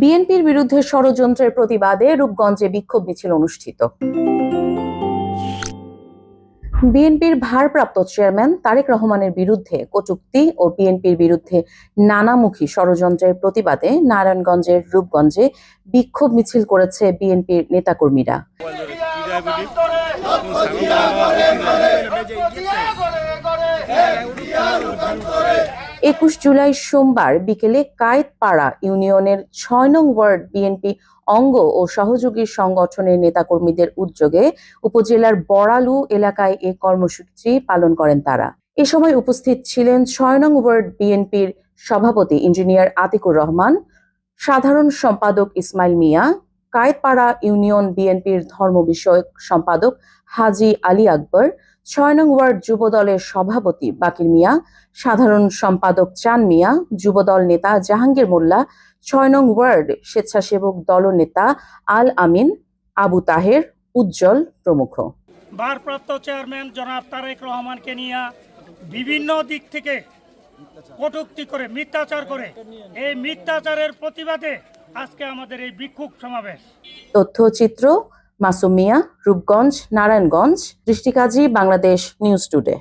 বিএনপির বিরুদ্ধে ষড়যন্ত্রের প্রতিবাদে রূপগঞ্জে বিক্ষোভ মিছিল অনুষ্ঠিত। বিএনপির ভারপ্রাপ্ত চেয়ারম্যান তারেক রহমানের বিরুদ্ধে কটূক্তি ও বিএনপির বিরুদ্ধে নানামুখী ষড়যন্ত্রের প্রতিবাদে নারায়ণগঞ্জের রূপগঞ্জে বিক্ষোভ মিছিল করেছে বিএনপির নেতাকর্মীরা। ২১ জুলাই সোমবার বিকেলে কায়েতপাড়া ইউনিয়নের ৬ নং ওয়ার্ড বিএনপি অঙ্গ ও সহযোগী সংগঠনের নেতাকর্মীদের উদ্যোগে উপজেলার বড়ালু এলাকায় এ কর্মসূচি পালন করেন তারা। এ সময় উপস্থিত ছিলেন ৬ নং ওয়ার্ড বিএনপির সভাপতি ইঞ্জিনিয়ার আতিকুর রহমান, সাধারণ সম্পাদক ইসমাইল মিয়া, কায়েতপাড়া ইউনিয়ন বিএনপির ধর্ম বিষয়ক সম্পাদক হাজী আলী আকবর, ৬ নং ওয়ার্ড যুবদলের সভাপতি বাকির মিয়া, সাধারণ সম্পাদক চান মিয়া, যুবদল নেতা জাহাঙ্গীর মোল্লা, ৬ নং ওয়ার্ড স্বেচ্ছাসেবক দলনেতা আল আমিন, আবু তাহের, উজ্জ্বল প্রমুখ। ভারপ্রাপ্ত চেয়ারম্যান জনাব তারেক রহমানকে নিয়ে বিভিন্ন দিক থেকে কটূক্তি করে মিথ্যাচার করে, এই মিথ্যাচারের প্রতিবাদে আজকে আমাদের এই বিক্ষোভ সমাবেশ। তথ্যচিত্র মাসুম মিয়া, রূপগঞ্জ, নারায়ণগঞ্জ। দৃষ্টিকাজী, বাংলাদেশ নিউজ টুডে।